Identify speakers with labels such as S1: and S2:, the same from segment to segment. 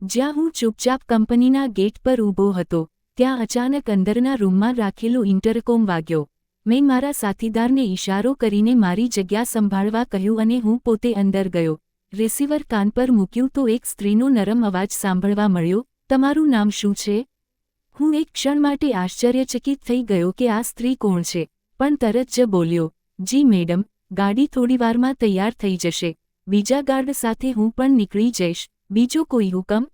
S1: જ્યાં હું ચૂપચાપ કંપનીના ગેટ પર ઊભો હતો, ત્યાં અચાનક અંદરના રૂમમાં રાખેલો ઇન્ટરકોમ વાગ્યો. મેં મારા સાથીદારને ઇશારો કરીને મારી જગ્યા સંભાળવા કહ્યું અને હું પોતે અંદર ગયો. રિસીવર કાન પર મૂક્યું તો એક સ્ત્રીનો નરમ અવાજ સાંભળવા મળ્યો, તમારું નામ શું છે? હું એક ક્ષણ માટે આશ્ચર્યચકિત થઈ ગયો કે આ સ્ત્રી કોણ છે, પણ તરત જ બોલ્યો, જી મેડમ, ગાડી થોડીવારમાં તૈયાર થઈ જશે. બીજા ગાર્ડ સાથે હું પણ નીકળી જઈશ. બીજો કોઈ હુકમ?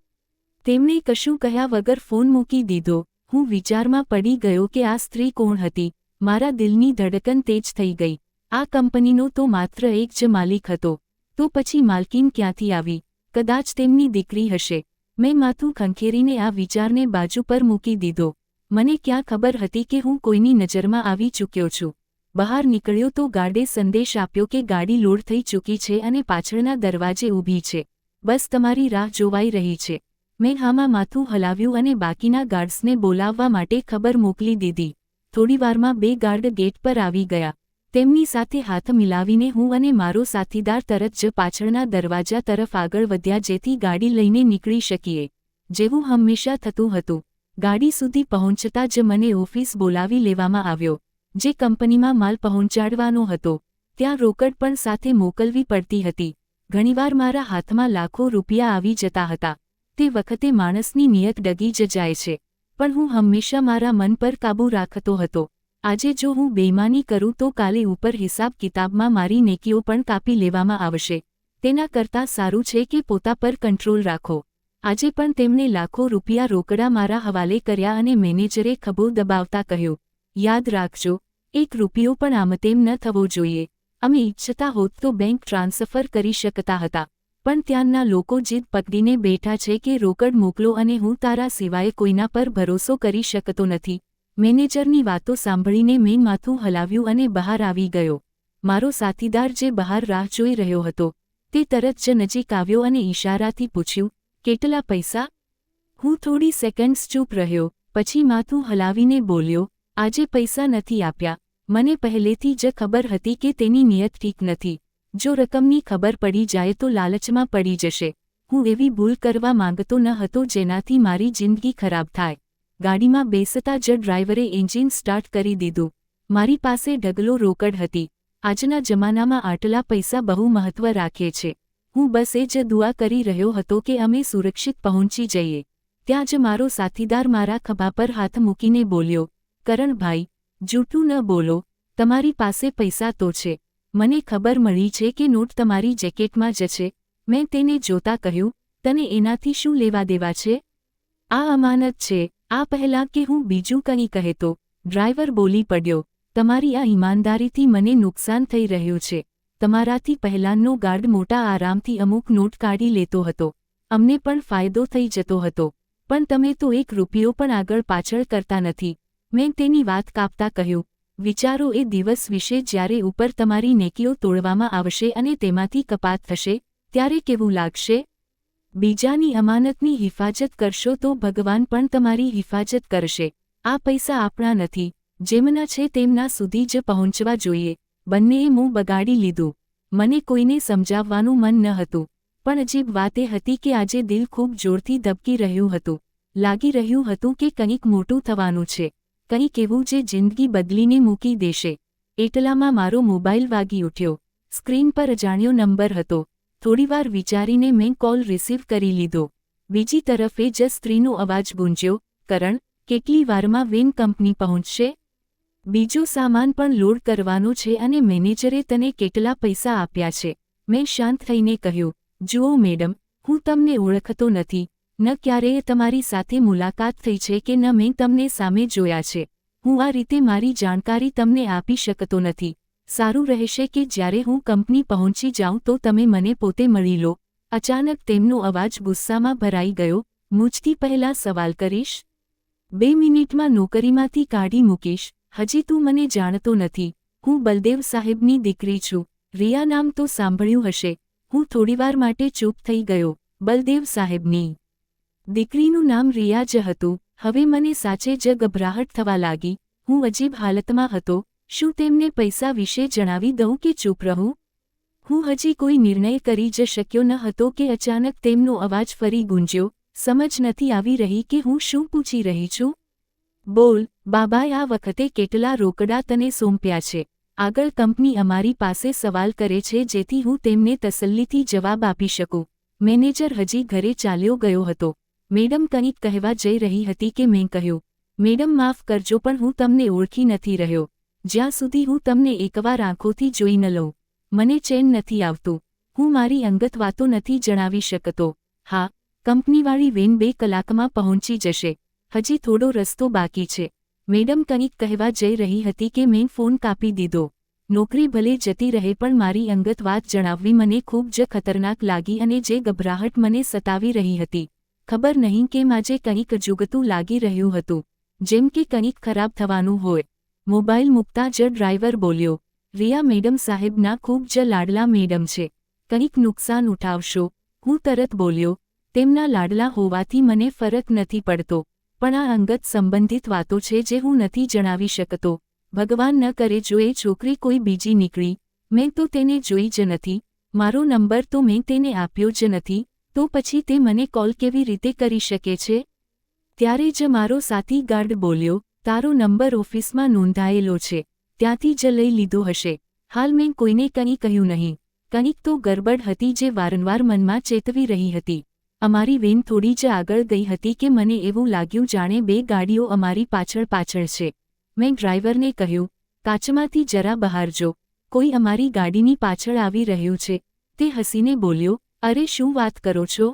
S1: તેમણે કશું કહ્યા વગર ફોન મૂકી દીધો. હું વિચારમાં પડી ગયો કે આ સ્ત્રી કોણ હતી. મારા દિલની ધડકન તેજ થઈ ગઈ. આ કંપનીનો તો માત્ર એક જ માલિક હતો. તો પછી માલકીન ક્યાંથી આવી? કદાચ તેમની દીકરી હશે. મેં માથું ખંખેરીને આ વિચારને બાજુ પર મૂકી દીધો. મને ક્યાં ખબર હતી કે હું કોઈની નજરમાં આવી ચૂક્યો છું. બહાર નીકળ્યો તો ગાર્ડે સંદેશ આપ્યો કે ગાડી લોડ થઈ ચૂકી છે અને પાછળના દરવાજે ઊભી છે. બસ તમારી રાહ જોવાઈ રહી છે. મેં હામાં માથું હલાવ્યું અને બાકીના ગાર્ડ્સને બોલાવવા માટે ખબર મોકલી દીધી. થોડીવારમાં 2 ગાર્ડ ગેટ પર આવી ગયા. તેમની સાથે હાથ મિલાવીને હું અને મારો સાથીદાર તરત જ પાછળના દરવાજા તરફ આગળ વધ્યા જેથી ગાડી લઈને નીકળી શકીએ. જેવું હંમેશા થતું હતું. ગાડી સુધી પહોંચતા જ મને ઓફિસ બોલાવી લેવામાં આવ્યો. જે કંપનીમાં માલ પહોંચાડવાનો હતો, ત્યાં રોકડ પણ સાથે મોકલવી પડતી હતી. ઘણીવાર મારા હાથમાં લાખો રૂપિયા આવી જતા હતા. તે વખતે માણસની નિયત ડગી જ જાય છે. પણ હું હંમેશા મારા મન પર કાબૂ રાખતો હતો. આજે જો હું બેઈમાની કરું તો કાલે ઉપર હિસાબ કિતાબમાં મારી નેકીઓ પણ કાપી લેવામાં આવશે. તેના કરતાં સારું છે કે પોતા પર કંટ્રોલ રાખો. આજે પણ તેમણે લાખો રૂપિયા રોકડા મારા હવાલે કર્યા અને મેનેજરે ખભો દબાવતા કહ્યું, યાદ રાખજો, 1 રૂપિયો પણ આમતેમ ન થવો જોઈએ. અમે ઈચ્છતા હોત તો બેંક ટ્રાન્સફર કરી શકતા હતા. પણ ત્યાંના લોકો જીદ પકડીને બેઠા છે કે રોકડ મોકલો અને હું તારા સિવાય કોઈના પર ભરોસો કરી શકતો નથી. મેનેજરની વાતો સાંભળીને મેં માથું હલાવ્યું અને બહાર આવી ગયો. મારો સાથીદાર જે બહાર રાહ જોઈ રહ્યો હતો, તે તરત જ નજીક આવ્યો અને ઇશારાથી પૂછ્યું, કેટલા પૈસા? હું થોડી સેકન્ડ્સ ચૂપ રહ્યો, પછી માથું હલાવીને બોલ્યો, આજે પૈસા નથી આપ્યા. મને પહેલેથી જ ખબર હતી કે તેની નિયત ઠીક નથી. જો રકમની ખબર પડી જાય તો લાલચમાં પડી જશે. હું એવી ભૂલ કરવા માંગતો ન હતો જેનાથી મારી જિંદગી ખરાબ થાય. ગાડીમાં બેસતા જ ડ્રાઈવરે એન્જિન સ્ટાર્ટ કરી દીધું. મારી પાસે ઢગલો રોકડ હતી. આજના જમાનામાં આટલા પૈસા બહુ મહત્વ રાખે છે. હું બસ એ જ દુઆ કરી રહ્યો હતો કે અમે સુરક્ષિત પહોંચી જઈએ. ત્યાં જ મારો સાથીદાર મારા ખભા પર હાથ મૂકીને બોલ્યો, કરણભાઈ, જૂઠું ન બોલો, તમારી પાસે પૈસા તો છે. મને ખબર મળી છે કે નોટ તમારી જેકેટમાં જ છે. મેં તેને જોતા કહ્યું, તને એનાથી શું લેવા દેવા છે? આ અમાનત છે. આ પહેલાં કે હું બીજું કંઈ કહેતો, ડ્રાઈવર બોલી પડ્યો, તમારી આ ઈમાનદારીથી મને નુકસાન થઈ રહ્યું છે. તમારાથી પહેલાંનો ગાર્ડ મોટા આરામથી અમુક નોટ કાઢી લેતો હતો. અમને પણ ફાયદો થઈ જતો હતો. પણ તમે તો 1 રૂપિયો પણ આગળ પાછળ કરતા નથી. મેં તેની વાત કાપતા કહ્યું, વિચારો એ દિવસ વિશે જ્યારે ઉપર તમારી નેકીઓ તોડવામાં આવશે અને તેમાંથી કપાત થશે, ત્યારે કેવું લાગશે? બીજાની અમાનતની હિફાજત કરશો તો ભગવાન પણ તમારી હિફાજત કરશે. આ પૈસા આપણા નથી. જેમના છે તેમના સુધી જ પહોંચવા જોઈએ. બંનેએ મોં બગાડી લીધું. મને કોઈને સમજાવવાનું મન ન હતું. પણ અજીબ વાત એ હતી કે આજે દિલ ખૂબ જોરથી ધબકી રહ્યું હતું. લાગી રહ્યું હતું કે કંઈક મોટું થવાનું છે. કંઈક એવું જે જિંદગી બદલીને મૂકી દેશે. એટલામાં મારો મોબાઈલ વાગી ઉઠ્યો. સ્ક્રીન પર અજાણ્યો નંબર હતો. થોડીવાર વિચારીને મેં કોલ રિસીવ કરી લીધો. બીજી તરફે જ સ્ત્રીનો અવાજ ગૂંજ્યો, કરણ, કેટલી વારમાં વેન કંપની પહોંચશે? બીજો સામાન પણ લોડ કરવાનો છે અને મેનેજરે તને કેટલા પૈસા આપ્યા છે? મેં શાંત થઈને કહ્યું, જુઓ મેડમ, હું તમને ઓળખતો નથી. ન ક્યારેય તમારી સાથે મુલાકાત થઈ છે કે ન મેં તમને સામે જોયા છે. હું આ રીતે મારી જાણકારી તમને આપી શકતો નથી. સારું રહેશે કે જ્યારે હું કંપની પહોંચી જાઉં તો તમે મને પોતે મળી લો. અચાનક તેમનો અવાજ ગુસ્સામાં ભરાઈ ગયો, મુજથી પહેલાં સવાલ કરીશ? 2 મિનિટમાં નોકરીમાંથી કાઢી મૂકીશ. હજી તું મને જાણતો નથી. હું બલદેવ સાહેબની દીકરી છું. રિયા નામ તો સાંભળ્યું હશે. હું થોડીવાર માટે ચૂપ થઈ ગયો. બલદેવ સાહેબની દીકરીનું નામ રિયા જ હતું. હવે મને સાચે જ ગભરાહટ થવા લાગી. હું અજીબ હાલતમાં હતો. શું તેમને પૈસા વિશે જણાવી દઉં કે ચૂપ રહું? હું હજી કોઈ નિર્ણય કરી જ શક્યો ન હતો કે અચાનક તેમનો અવાજ ફરી ગુંજ્યો, સમજ નથી આવી રહી કે હું શું પૂછી રહી છું? બોલ, બાબાએ આ વખતે કેટલા રોકડા તને સોંપ્યા છે? આગળ કંપની અમારી પાસે સવાલ કરે છે જેથી હું તેમને તસલ્લીથી જવાબ આપી શકું. મેનેજર હજી ઘરે ચાલ્યો ગયો હતો. મેડમ કંઈક કહેવા જઈ રહી હતી કે મેં કહ્યું, મેડમ માફ કરજો પણ હું તમને ઓળખી નથી રહ્યો. જ્યાં સુધી હું તમને એકવાર આંખોથી જોઈ ન લઉં, મને ચેન નથી આવતું. હું મારી અંગત વાતો નથી જણાવી શકતો. હા, કંપનીવાળી વેન 2 કલાકમાં પહોંચી જશે. હજી થોડો રસ્તો બાકી છે. મેડમ કંઈક કહેવા જઈ રહી હતી કે મેં ફોન કાપી દીધો. નોકરી ભલે જતી રહે પણ મારી અંગત વાત જણાવવી મને ખૂબ જ ખતરનાક લાગી અને જે ગભરાહટ મને સતાવી રહી હતી. ખબર નહીં કેમ આજે કંઈક જુગતું લાગી રહ્યું હતું, જેમ કે કંઈક ખરાબ થવાનું હોય. મોબાઈલ મૂકતા જ ડ્રાઈવર બોલ્યો, રિયા મેડમ સાહેબના ખૂબ જ લાડલા મેડમ છે. કંઈક નુકસાન ઉઠાવશો? હું તરત બોલ્યો, તેમના લાડલા હોવાથી મને ફરક નથી પડતો, પણ આ અંગત સંબંધિત વાતો છે જે હું નથી જણાવી શકતો. ભગવાન ન કરે જો એ છોકરી કોઈ બીજી નીકળી. મેં તો તેને જોઈ જ નથી. મારો નંબર તો મેં તેને આપ્યો જ નથી, તો પછી તે મને કોલ કેવી રીતે કરી શકે છે? ત્યારે જ મારો સાથી ગાર્ડ બોલ્યો, તારો નંબર ઓફિસમાં નોંધાયેલો છે, ત્યાંથી જ લઈ લીધો હશે. હાલ મેં કોઈને કંઈ કહ્યું નહીં. કંઈક તો ગરબડ હતી જે વારંવાર મનમાં ચેતવી રહી હતી. અમારી વેન થોડી જ આગળ ગઈ હતી કે મને એવું લાગ્યું જાણે 2 ગાડીઓ અમારી પાછળ છે. મેં ડ્રાઈવરને કહ્યું, કાચમાંથી જરા બહાર જો, કોઈ અમારી ગાડીની પાછળ આવી રહ્યું છે. તે હસીને બોલ્યો, અરે શું વાત કરો છો?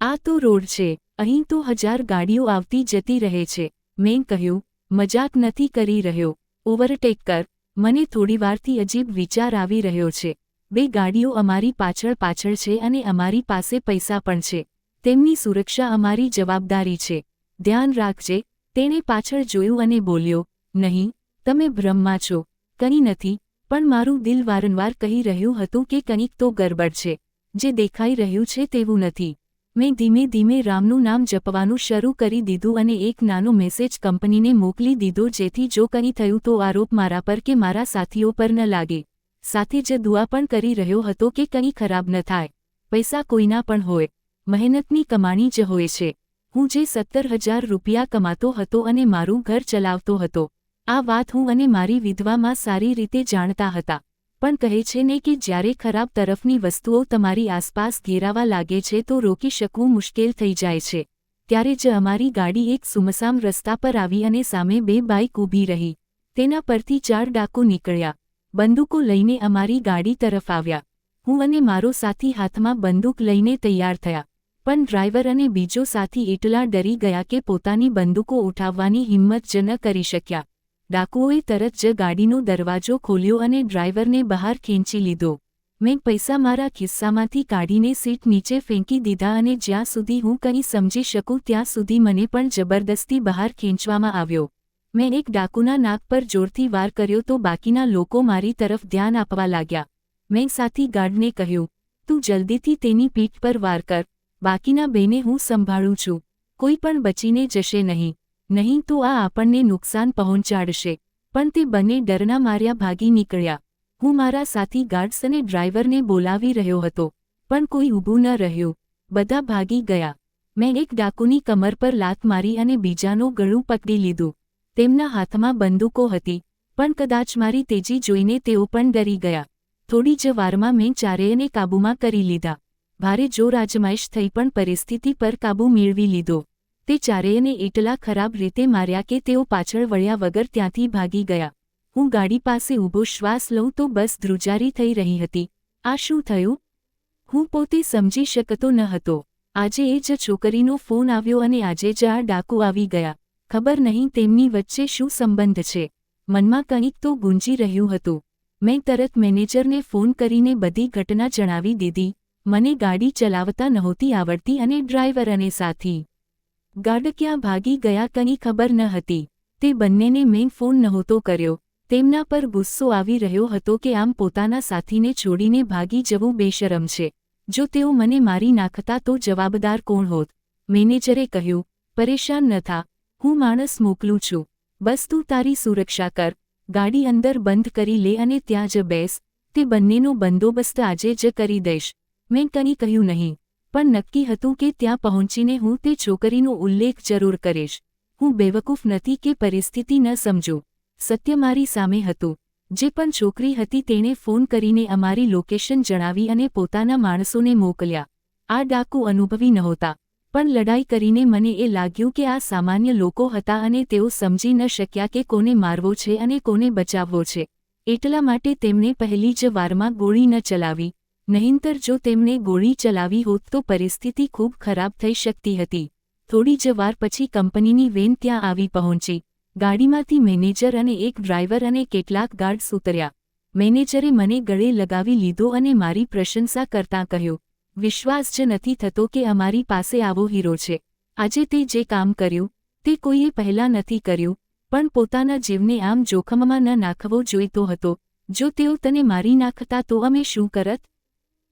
S1: આ તો રોડ છે, અહીં તો 1000 ગાડીઓ આવતી જતી રહે છે. મેં કહ્યું, મજાક નથી કરી રહ્યો, ઓવરટેક કર. મને થોડીવારથી અજીબ વિચાર આવી રહ્યો છે. 2 ગાડીઓ અમારી પાછળ છે અને અમારી પાસે પૈસા પણ છે. તેમની સુરક્ષા અમારી જવાબદારી છે. ધ્યાન રાખજે. તેણે પાછળ જોયું અને બોલ્યો, નહીં, તમે ભ્રમમાં છો. કંઈ નથી, પણ મારું દિલ વારંવાર કહી રહ્યું હતું કે કંઈક તો ગરબડ છે. જે દેખાઈ રહ્યું છે તેવું નથી. મેં ધીમે ધીમે રામનું નામ જપવાનું શરૂ કરી દીધું અને એક નાનો મેસેજ કંપનીને મોકલી દીધો જેથી જો કંઈ થયું તો આરોપ મારા પર કે મારા સાથીઓ પર ન લાગે. સાથે જ દુઆ પણ કરી રહ્યો હતો કે કંઈ ખરાબ ન થાય. પૈસા કોઈના પણ હોય, મહેનતની કમાણી જ હોય છે. હું જે 17,000 રૂપિયા કમાતો હતો અને મારું ઘર ચલાવતો હતો, આ વાત હું અને મારી વિધવામાં સારી રીતે જાણતા હતા. પણ કહે છે ને કે જ્યારે ખરાબ તરફની વસ્તુઓ તમારી આસપાસ ઘેરાવા લાગે છે તો રોકી શકવું મુશ્કેલ થઈ જાય છે. ત્યારે જ અમારી ગાડી એક સુમસામ રસ્તા પર આવી અને સામે 2 બાઇક ઊભી રહી. તેના પરથી 4 ડાકુ નીકળ્યા. બંદૂકો લઈને અમારી ગાડી તરફ આવ્યા. હું અને મારો સાથી હાથમાં બંદૂક લઈને તૈયાર થયા, પણ ડ્રાઈવર અને બીજો સાથી એટલા ડરી ગયા કે પોતાની બંદૂકો ઉઠાવવાની હિંમત જ ન કરી શક્યા. ડાકુઓએ તરત જ ગાડીનો દરવાજો ખોલ્યો અને ડ્રાઈવરને બહાર ખેંચી લીધો. મેં પૈસા મારા ખિસ્સામાંથી કાઢીને સીટ નીચે ફેંકી દીધા અને જ્યાં સુધી હું કંઈ સમજી શકું ત્યાં સુધી મને પણ જબરદસ્તી બહાર ખેંચવામાં આવ્યો. મેં એક ડાકુના નાક પર જોરથી વાર કર્યો તો બાકીના લોકો મારી તરફ ધ્યાન આપવા લાગ્યા. મેં સાથી ગાર્ડને કહ્યું, તું જલ્દીથી તેની પીઠ પર વાર કર, બાકીના 2ને હું સંભાળું છું. કોઈ પણ બચીને જશે નહીં. નહીં તો આ આપણને નુકસાન પહોંચાડશે. પણ તે બંને ડરના માર્યા ભાગી નીકળ્યા. હું મારા સાથી ગાર્ડ્સ અને ડ્રાઈવરને બોલાવી રહ્યો હતો, પણ કોઈ ઊભું ન રહ્યું. બધા ભાગી ગયા. મેં એક ડાકુની કમર પર લાત મારી અને બીજાનું ગળું પકડી લીધું. તેમના હાથમાં બંદૂકો હતી, પણ કદાચ મારી તેજી જોઈને તેઓ પણ ડરી ગયા. થોડી જ વારમાં મેં ચારેયને કાબૂમાં કરી લીધા. ભારે જોર આજમાઈશ થઈ પણ પરિસ્થિતિ પર કાબૂ મેળવી લીધો. તે ચારેયને એટલા ખરાબ રીતે માર્યા કે તેઓ પાછળ વળ્યા વગર ત્યાંથી ભાગી ગયા. હું ગાડી પાસે ઊભો શ્વાસ લઉં તો બસ ધ્રુજારી થઈ રહી હતી. આ શું થયું? હું પોતે સમજી શકતો ન હતો. આજે એ જ છોકરીનો ફોન આવ્યો અને આજે જ આ ડાકુ આવી ગયા. ખબર નહીં તેમની વચ્ચે શું સંબંધ છે. મનમાં કંઈક તો ગુંજી રહ્યું હતું. મેં તરત મેનેજરને ફોન કરીને બધી ઘટના જણાવી દીધી. મને ગાડી ચલાવતા નહોતી આવડતી અને ડ્રાઈવર અને સાથી ગાર્ડ ક્યાં ભાગી ગયા કંઈ ખબર ન હતી. તે બંનેને મેં ફોન નહોતો કર્યો. તેમના પર ગુસ્સો આવી રહ્યો હતો કે આમ પોતાના સાથીને છોડીને ભાગી જવું બેશરમ છે. જો તેઓ મને મારી નાખતા તો જવાબદાર કોણ હોત? મેનેજરે કહ્યું, પરેશાન ન થા, હું માણસ મોકલું છું. બસ તું તારી સુરક્ષા કર. ગાડી અંદર બંધ કરી લે અને ત્યાં જ બેસ. તે બંનેનો બંદોબસ્ત આજે જ કરી દઈશ. મેં કંઈ કહ્યું નહીં, પણ નક્કી હતું કે ત્યાં પહોંચીને હું તે છોકરીનો ઉલ્લેખ જરૂર કરીશ. હું બેવકૂફ નથી કે પરિસ્થિતિ ન સમજું. સત્ય મારી સામે હતું. જે પણ છોકરી હતી તેણે ફોન કરીને અમારી લોકેશન જણાવી અને પોતાના માણસોને મોકલ્યા. આ ડાકુ અનુભવી નહોતા, પણ લડાઈ કરીને મને એ લાગ્યું કે આ સામાન્ય લોકો હતા અને તેઓ સમજી ન શક્યા કે કોને મારવો છે અને કોને બચાવવો છે. એટલા માટે તેમણે પહેલી જ વારમાં ગોળી ન ચલાવી. નહીંતર જો તેમણે ગોળી ચલાવી હોત તો પરિસ્થિતિ ખૂબ ખરાબ થઈ શકતી હતી. થોડી જ વાર પછી કંપનીની વેન ત્યાં આવી પહોંચી. ગાડીમાંથી મેનેજર અને એક ડ્રાઈવર અને કેટલાક ગાર્ડ્સ ઉતર્યા. મેનેજરે મને ગળે લગાવી લીધો અને મારી પ્રશંસા કરતાં કહ્યું, વિશ્વાસ જ નથી થતો કે અમારી પાસે આવો હીરો છે. આજે તે જે કામ કર્યું તે કોઈએ પહેલાં નથી કર્યું, પણ પોતાના જીવને આમ જોખમમાં ન નાખવો જોઈતો હતો. જો તેઓ તને મારી નાખતા તો અમે શું કરત?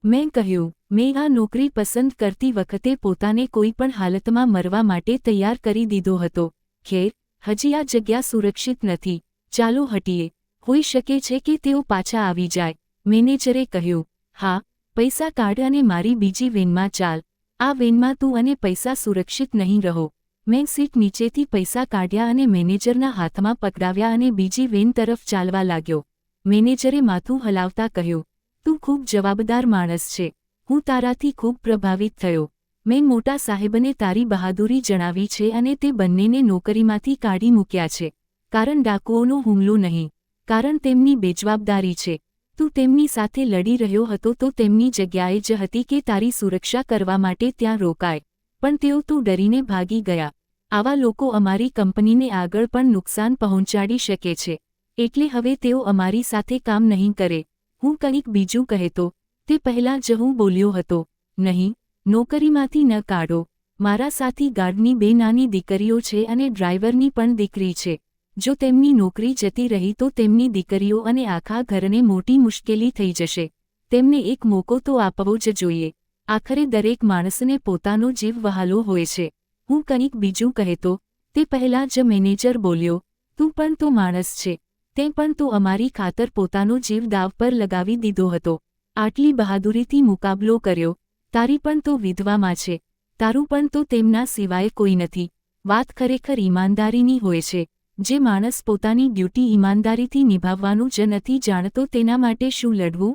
S1: મેં કહ્યું, મેં આ નોકરી પસંદ કરતી વખતે પોતાને કોઈ પણ હાલતમાં મરવા માટે તૈયાર કરી દીધો હતો. ખેર, હજી આ જગ્યા સુરક્ષિત નથી. ચાલો હટીએ. હોઈ શકે છે કે તેઓ પાછા આવી જાય. મેનેજરે કહ્યું, હા, પૈસા કાઢ અને મારી બીજી વેનમાં ચાલ. આ વેનમાં તું અને પૈસા સુરક્ષિત નહીં રહો. મેં સીટ નીચેથી પૈસા કાઢ્યા અને મેનેજરના હાથમાં પકડાવ્યા અને બીજી વેન તરફ ચાલવા લાગ્યો. મેનેજરે માથું હલાવતા કહ્યું, તું ખૂબ જવાબદાર માણસ છે. હું તારાથી ખૂબ પ્રભાવિત થયો. મેં મોટા સાહેબને તારી બહાદુરી જણાવી છે અને તે બંનેને નોકરીમાંથી કાઢી મૂક્યા છે. કારણ ડાકુઓનો હુમલો નહીં, કારણ તેમની બેજવાબદારી છે. તું તેમની સાથે લડી રહ્યો હતો તો તેમની જગ્યાએ જ હતી કે તારી સુરક્ષા કરવા માટે ત્યાં રોકાય. પણ તેઓ તો ડરીને ભાગી ગયા. આવા લોકો અમારી કંપનીને આગળ પણ નુકસાન પહોંચાડી શકે છે. એટલે હવે તેઓ અમારી સાથે કામ નહીં કરે. હું કંઈક બીજું કહેતો તે પહેલાં જ હું બોલ્યો હતો, નહીં, નોકરીમાંથી ન કાઢો. મારા સાથી ગાર્ડની બે નાની દીકરીઓ છે અને ડ્રાઈવરની પણ દીકરી છે. જો તેમની નોકરી જતી રહી તો તેમની દીકરીઓ અને આખા ઘરને મોટી મુશ્કેલી થઈ જશે. તેમને એક મોકો તો આપવો જ જોઈએ. આખરે દરેક માણસને પોતાનો જીવ વહાલો હોય છે. હું કંઈક બીજું કહેતો તે પહેલાં જ મેનેજર બોલ્યો, તું પણ તો માણસ છે. તે પણ તો અમારી ખાતર પોતાનો જીવ દાવ પર લગાવી દીધો હતો. આટલી બહાદુરીથી મુકાબલો કર્યો. તારી પણ તો વિધવામાં છે. તારું પણ તો તેમના સિવાય કોઈ નથી. વાત ખરેખર ઈમાનદારીની હોય છે. જે માણસ પોતાની ડ્યુટી ઈમાનદારીથી નિભાવવાનું જ નથી જાણતો તેના માટે શું લડવું?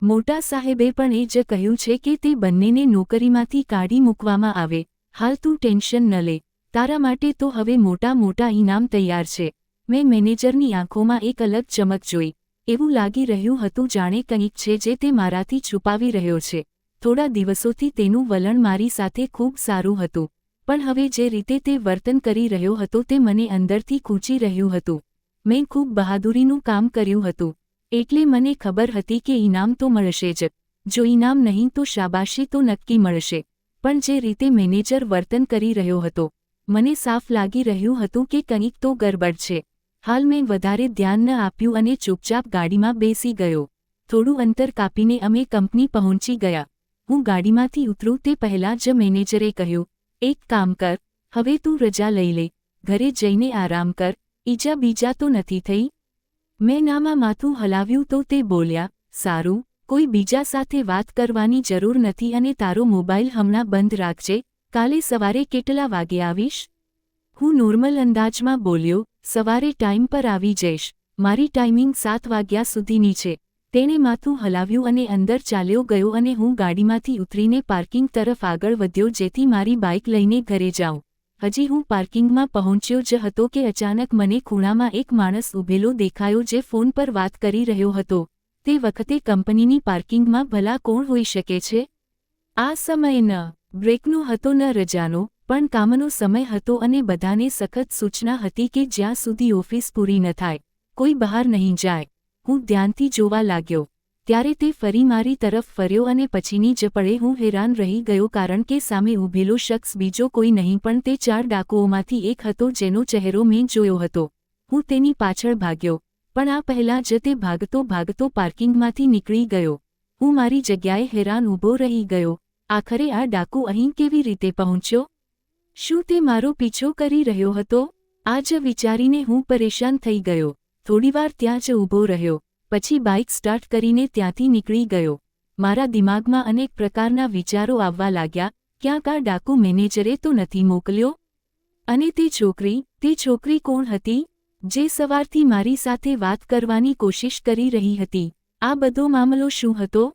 S1: મોટા સાહેબે પણ એ જ કહ્યું છે કે તે બંનેને નોકરીમાંથી કાઢી મૂકવામાં આવે. હાલ તું ટેન્શન ન લે. તારા માટે તો હવે મોટા મોટા ઇનામ તૈયાર છે. મેં મેનેજરની આંખોમાં એક અલગ ચમક જોઈ. એવું લાગી રહ્યું હતું જાણે કંઈક છે જે તે મારાથી છુપાવી રહ્યો છે. થોડા દિવસોથી તેનું વલણ મારી સાથે ખૂબ સારું હતું, પણ હવે જે રીતે તે વર્તન કરી રહ્યો હતો તે મને અંદરથી ખૂંચી રહ્યું હતું. મેં ખૂબ બહાદુરીનું કામ કર્યું હતું, એટલે મને ખબર હતી કે ઇનામ તો મળશે જ. જો ઇનામ નહીં તો શાબાશી તો નક્કી મળશે. પણ જે રીતે મેનેજર વર્તન કરી રહ્યો હતો, મને સાફ લાગી રહ્યું હતું કે કંઈક તો ગરબડ છે. હાલ મેં વધારે ધ્યાન ન આપ્યું અને ચૂપચાપ ગાડીમાં બેસી ગયો. થોડું અંતર કાપીને અમે કંપની પહોંચી ગયા. હું ગાડીમાંથી ઉતરું તે પહેલાં જ મેનેજરે કહ્યું, એક કામ કર, હવે તું રજા લઈ લે. ઘરે જઈને આરામ કર. ઈજા બીજા તો નથી થઈ? મેં નામાં માથું હલાવ્યું તો તે બોલ્યા, સારું, કોઈ બીજા સાથે વાત કરવાની જરૂર નથી અને તારો મોબાઈલ હમણાં બંધ રાખજે. કાલે સવારે કેટલા વાગે આવીશ? હું નોર્મલ અંદાજમાં બોલ્યો, સવારે ટાઈમ પર આવી જઈશ. મારી ટાઈમિંગ 7 વાગ્યા સુધીની છે. તેણે માથું હલાવ્યું અને અંદર ચાલ્યો ગયો અને હું ગાડીમાંથી ઉતરીને પાર્કિંગ તરફ આગળ વધ્યો જેથી મારી બાઇક લઈને ઘરે જાઉં. હજી હું પાર્કિંગમાં પહોંચ્યો જ હતો કે અચાનક મને ખૂણામાં એક માણસ ઊભેલો દેખાયો જે ફોન પર વાત કરી રહ્યો હતો. તે વખતે કંપનીની પાર્કિંગમાં ભલા કોણ હોઈ શકે છે? આ સમય ન બ્રેકનો હતો ન રજાનો, પણ કામનો સમય હતો અને બધાને સખત સૂચના હતી કે જ્યાં સુધી ઓફિસ પૂરી ન થાય, કોઈ બહાર નહીં જાય. હું ધ્યાનથી જોવા લાગ્યો. ત્યારે તે ફરી મારી તરફ ફર્યો અને પછીની જ પળે હું હેરાન રહી ગયો કારણ કે સામે ઊભેલો શખ્સ બીજો કોઈ નહીં પણ તે 4 ડાકુઓમાંથી એક હતો જેનો ચહેરો મેં જોયો હતો. હું તેની પાછળ ભાગ્યો, પણ આ પહેલાં જ તે ભાગતો ભાગતો પાર્કિંગમાંથી નીકળી ગયો. હું મારી જગ્યાએ હેરાન ઊભો રહી ગયો. આખરે આ ડાકુ અહીં કેવી રીતે પહોંચ્યો? શું તે મારો પીછો કરી રહ્યો હતો? આ જ વિચારીને હું પરેશાન થઈ ગયો. થોડીવાર ત્યાં જ ઊભો રહ્યો, પછી બાઇક સ્ટાર્ટ કરીને ત્યાંથી નીકળી ગયો. મારા દિમાગમાં અનેક પ્રકારના વિચારો આવવા લાગ્યા. ક્યાંક આ ડાકુ મેનેજરે તો નથી મોકલ્યો? અને તે છોકરી કોણ હતી જે સવારથી મારી સાથે વાત કરવાની કોશિશ કરી રહી હતી? આ બધો મામલો શું હતો?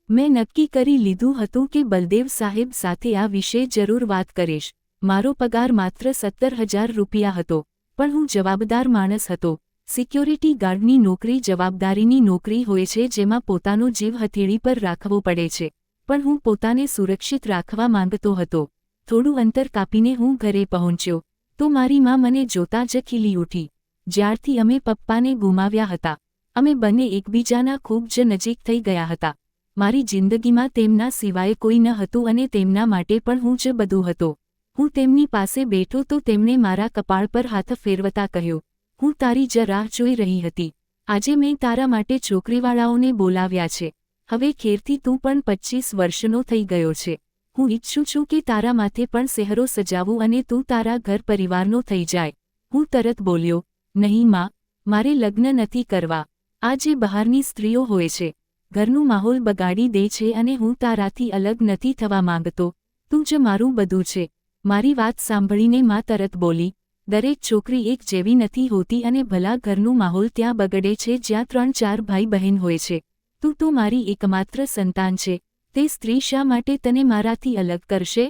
S1: મેં નક્કી કરી લીધું હતું કે બલદેવ સાહેબ સાથે આ વિશે જરૂર વાત કરીશ. મારો પગાર માત્ર 17,000 રૂપિયા હતો, પણ હું જવાબદાર માણસ હતો. સિક્યોરિટી ગાર્ડની નોકરી જવાબદારીની નોકરી હોય છે જેમાં પોતાનો જીવ હથેળી પર રાખવો પડે છે, પણ હું પોતાને સુરક્ષિત રાખવા માંગતો હતો. થોડું અંતર કાપીને હું ઘરે પહોંચ્યો તો મારી માં મને જોતાં જ ખીલી ઉઠી. જ્યારથી અમે પપ્પાને ગુમાવ્યા હતા, અમે બંને એકબીજાના ખૂબ જ નજીક થઈ ગયા હતા. મારી જિંદગીમાં તેમના સિવાય કોઈ ન હતું અને તેમના માટે પણ હું જ બધું હતો. હું તેમની પાસે બેઠો તો તેમણે મારા કપાળ પર હાથ ફેરવતા કહ્યું, હું તારી જ રાહ જોઈ રહી હતી. આજે મેં તારા માટે છોકરીવાળાઓને બોલાવ્યા છે. હવે ખેરથી તું પણ 25 વર્ષનો થઈ ગયો છે. હું ઈચ્છું છું કે તારા માથે પણ સેહરો સજાવું અને તું તારા ઘર પરિવારનો થઈ જાય. હું તરત બોલ્યો, નહીં માં, મારે લગ્ન નથી કરવા. આ જે બહારની સ્ત્રીઓ હોય છે, ઘરનું માહોલ બગાડી દે છે અને હું તારાથી અલગ નથી થવા માંગતો. તું જ મારું બધું છે. મારી વાત સાંભળીને માં તરત બોલી, દરેક છોકરી એક જેવી નથી હોતી અને ભલા ઘરનું માહોલ ત્યાં બગડે છે જ્યાં 3-4 ભાઈ બહેન હોય છે. તું તો મારી એકમાત્ર સંતાન છે. તે સ્ત્રી શા માટે તને મારાથી અલગ કરશે?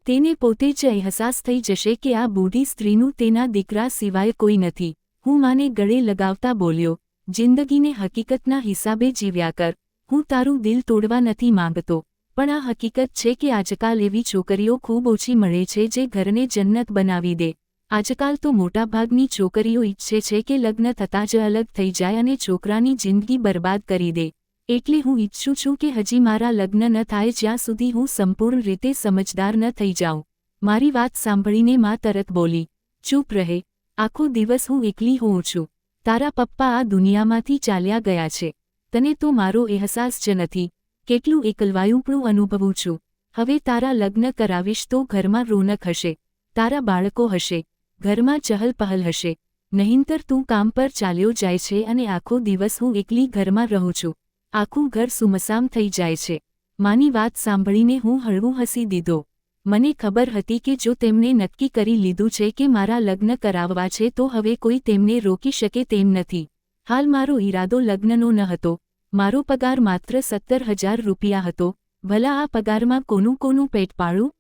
S1: તેને પોતે જ અહેસાસ થઈ જશે કે આ બૂઢી સ્ત્રીનું તેના દીકરા સિવાય કોઈ નથી. હું માને ગળે લગાવતા બોલ્યો, જિંદગીને હકીકતના હિસાબે જીવ્યા કર. હું તારું દિલ તોડવા નથી માંગતો, પણ આ હકીકત છે કે આજકાલ એવી છોકરીઓ ખૂબ ઓછી મળે છે જે ઘરને જન્નત બનાવી દે. આજકાલ તો મોટાભાગની છોકરીઓ ઈચ્છે છે કે લગ્ન થતાં જ અલગ થઈ જાય અને છોકરાની જિંદગી બરબાદ કરી દે. એટલે હું ઈચ્છું છું કે હજી મારા લગ્ન ન થાય જ્યાં સુધી હું સંપૂર્ણ રીતે સમજદાર ન થઈ જાઉં. મારી વાત સાંભળીને માં તરત બોલી, ચૂપ રહે. આખો દિવસ હું એકલી હોઉં છું. તારા પપ્પા આ દુનિયામાંથી ચાલ્યા ગયા છે. તને તો મારો અહેસાસ જ નથી. કેટલું એકલવાયુંપણું અનુભવું છું. હવે તારા લગ્ન કરાવીશ તો ઘરમાં રોનક હશે, તારા બાળકો હશે, ઘરમાં ચહલ-પહલ હશે. નહીંતર તું કામ પર ચાલ્યો જાય છે અને આખો દિવસ હું એકલી ઘરમાં રહું છું. આખું ઘર સુમસામ થઈ જાય છે. માની વાત સાંભળીને હું હળવું હસી દીધો. મને ખબર હતી કે જો તેમણે નક્કી કરી લીધું છે કે મારા લગ્ન કરાવવા છે તો હવે કોઈ તેમને રોકી શકે તેમ નથી. હાલ મારો ઈરાદો લગ્નનો ન હતો. મારો પગાર માત્ર 17,000 રૂપિયા હતો. ભલા આ પગારમાં કોનું પેટ પાળું?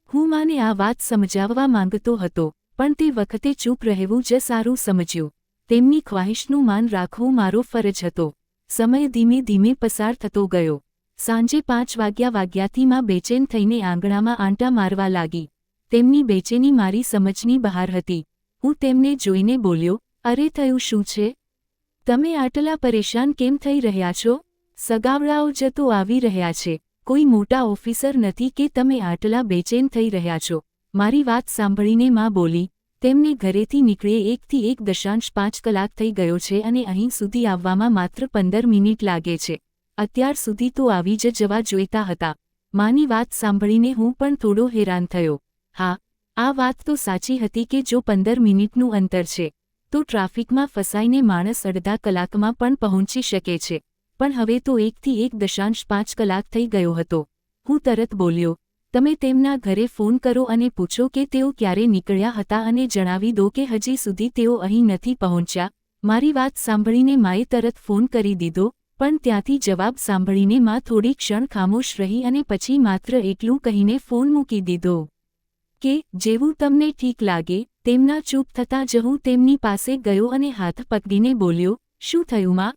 S1: હું માને આ વાત સમજાવવા માંગતો હતો, પણ તે વખતે ચૂપ રહેવું જ સારું સમજ્યું. તેમની ખ્વાહિશનું માન રાખવું મારો ફરજ હતો. સમય ધીમે ધીમે પસાર થતો ગયો. સાંજે 5 વાગ્યાથી માં બેચેન થઈને આંગણામાં આંટા મારવા લાગી. તેમની બેચેની મારી સમજની બહાર હતી. હું તેમને જોઈને બોલ્યો, અરે થયું શું છે? તમે આટલા પરેશાન કેમ થઈ રહ્યા છો? સગાવડાઓ જ તો આવી રહ્યા છે. કોઈ મોટા ઓફિસર નથી કે તમે આટલા બેચેન થઈ રહ્યા છો. મારી વાત સાંભળીને માં બોલી, તેમને ઘરેથી નીકળે 1.5 કલાક થઈ ગયો છે અને અહીં સુધી આવવામાં માત્ર 15 મિનિટ લાગે છે. અત્યાર સુધી તો આવી જ જવા જોઈતા હતા. માની વાત સાંભળીને હું પણ થોડો હેરાન થયો. હા, આ વાત તો સાચી હતી કે જો 15 મિનિટનું અંતર છે તો ટ્રાફિકમાં ફસાઈને માણસ અડધા કલાકમાં પણ પહોંચી શકે છે. પણ હવે તો 1.5 કલાક થઈ ગયો હતો. હું તરત બોલ્યો, તમે તેમના ઘરે ફોન કરો અને પૂછો કે તેઓ ક્યારે નીકળ્યા હતા અને જણાવી દો કે હજી સુધી તેઓ અહીં નથી પહોંચ્યા. મારી વાત સાંભળીને માએ તરત ફોન કરી દીધો, પણ ત્યાંથી જવાબ સાંભળીને માં થોડી ક્ષણ ખામોશ રહી અને પછી માત્ર એટલું કહીને ફોન મૂકી દીધો કે જેવું તમને ઠીક લાગે. તેમના ચૂપ થતાં જ હું તેમની પાસે ગયો અને હાથ પકડીને બોલ્યો, શું થયું માં?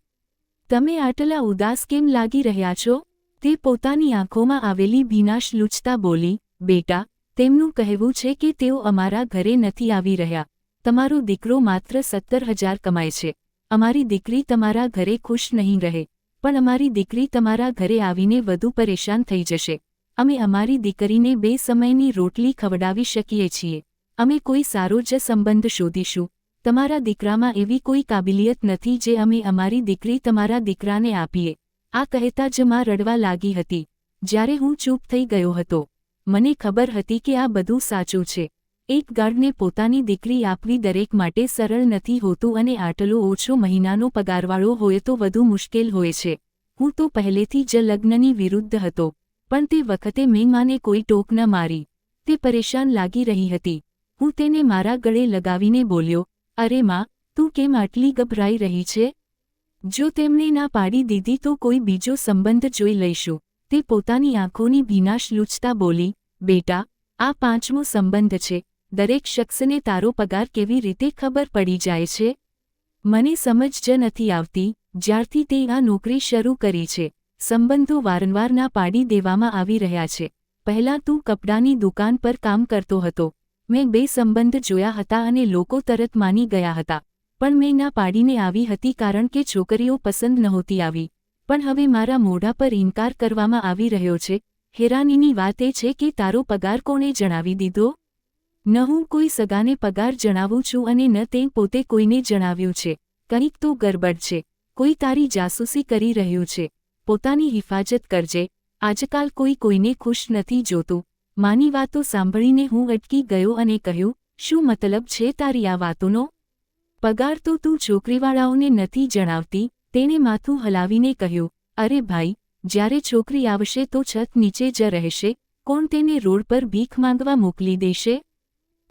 S1: તમે આટલા ઉદાસ કેમ લાગી રહ્યા છો? તે પોતાની આંખોમાં આવેલી ભીનાશ લૂછતા બોલી, બેટા, તેમનું કહેવું છે કે તેઓ અમારા ઘરે નથી આવી રહ્યા. તમારો દીકરો માત્ર 17,000 કમાય છે. અમારી દીકરી તમારા ઘરે ખુશ નહીં રહે, પણ અમારી દીકરી તમારા ઘરે આવીને વધુ પરેશાન થઈ જશે. અમે અમારી દીકરીને 2 સમયની રોટલી ખવડાવી શકીએ છીએ. અમે કોઈ સારો જ સંબંધ શોધીશું. તમારા દીકરામાં એવી કોઈ કાબિલિયત નથી જે અમે અમારી દીકરી તમારા દીકરાને આપીએ. આ કહેતા જ માં રડવા લાગી હતી. જ્યારે હું ચૂપ થઈ ગયો હતો, મને ખબર હતી કે આ બધું સાચું છે. એક ગાર્ડને પોતાની દીકરી આપવી દરેક માટે સરળ નથી હોતું અને આટલો ઓછો મહિનાનો પગારવાળો હોય તો વધુ મુશ્કેલ હોય છે. હું તો પહેલેથી જ લગ્નની વિરુદ્ધ હતો, પણ તે વખતે મેં માને કોઈ ટોક ન મારી. તે પરેશાન લાગી રહી હતી. હું તેને મારા ગળે લગાવીને બોલ્યો, અરે માં, તું કેમ આટલી ગભરાઈ રહી છે? જો તેમણે ના પાડી દીધી તો કોઈ બીજો સંબંધ જોઈ લઈશું. તે પોતાની આંખોની ભીનાશ લૂછતા બોલી, બેટા, આ 5મો સંબંધ છે. દરેક શખ્સને તારો પગાર કેવી રીતે ખબર પડી જાય છે? મને સમજ જ નથી આવતી. જ્યારથી તે આ નોકરી શરૂ કરી છે, સંબંધો વારંવાર ના પાડી દેવામાં આવી રહ્યા છે. પહેલાં તું કપડાની દુકાન પર કામ કરતો હતો. મેં 2 સંબંધ જોયા હતા અને લોકો તરત માની ગયા હતા. પણ મેં ના પાડીને આવી હતી કારણ કે છોકરીઓ પસંદ નહોતી આવી. પણ હવે મારા મોઢા પર ઇનકાર કરવામાં આવી રહ્યો છે. હેરાનીની વાત એ છે કે તારો પગાર કોણે જણાવી દીધો? ન હું કોઈ સગાને પગાર જણાવું છું અને ન તે પોતે કોઈને જણાવ્યું છે. કંઈક તો ગરબડ છે. કોઈ તારી જાસૂસી કરી રહ્યું છે. પોતાની હિફાજત કરજે. આજકાલ કોઈ કોઈને ખુશ નથી જોતું. માની વાતો સાંભળીને હું અટકી ગયો અને કહ્યું, શું મતલબ છે તારી આ વાતોનો? પગાર તો તું છોકરીવાળાઓને નથી જણાવતી. તેણે માથું હલાવીને કહ્યું, અરે ભાઈ, જ્યારે છોકરી આવશે તો છત નીચે જ રહેશે. કોણ તેને રોડ પર ભીખ માંગવા મોકલી દેશે?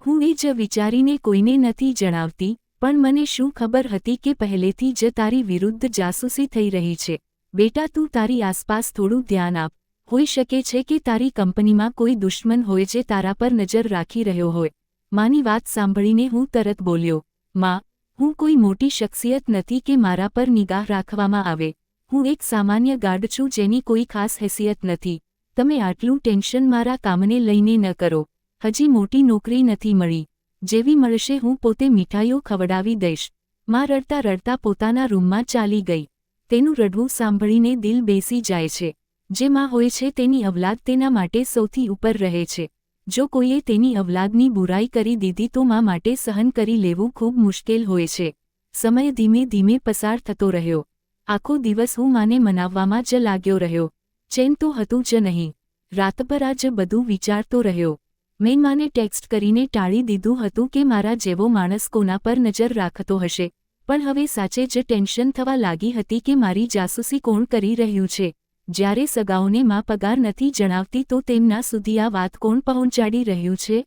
S1: હું એ જ વિચારીને કોઈને નથી જણાવતી, પણ મને શું ખબર હતી કે પહેલેથી જ તારી વિરુદ્ધ જાસૂસી થઈ રહી છે. બેટા, તું તારી આસપાસ થોડું ધ્યાન આપ. હોઈ શકે છે કે તારી કંપનીમાં કોઈ દુશ્મન હોય જે તારા પર નજર રાખી રહ્યો હોય. માની વાત સાંભળીને હું તરત બોલ્યો, માં, હું કોઈ મોટી શખ્સિયત નથી કે મારા પર નિગાહ રાખવામાં આવે. હું એક સામાન્ય ગાર્ડ છું જેની કોઈ ખાસ હેસિયત નથી. તમે આટલું ટેન્શન મારા કામને લઈને ન કરો. હજી મોટી નોકરી નથી મળી. જેવી મળશે હું પોતે મીઠાઈઓ ખવડાવી દઈશ. માં રડતા રડતા પોતાના રૂમમાં ચાલી ગઈ. તેનું રડવું સાંભળીને દિલ બેસી જાય છે. જે માં હોય છે તેની અવલાદ તેના માટે સૌથી ઉપર રહે છે. જો કોઈએ તેની અવલાદની બુરાઈ કરી દીધી તો માં માટે સહન કરી લેવું ખૂબ મુશ્કેલ હોય છે. સમય ધીમે ધીમે પસાર થતો રહ્યો. આખો દિવસ હું માને મનાવવામાં જ લાગ્યો રહ્યો. ચેન તો હતું જ નહીં. રાતભર આ જ બધું વિચારતો રહ્યો. મેં માને ટેક્સ્ટ કરીને ટાળી દીધું હતું કે મારા જેવો માણસ કોના પર નજર રાખતો હશે, પણ હવે સાચે જ ટેન્શન થવા લાગી હતી કે મારી જાસૂસી કોણ કરી રહ્યું છે. જ્યારે સગાઓને માં પગાર નથી જણાવતી તો તેમના સુધી આ વાત કોણ પહોંચાડી રહ્યું છે?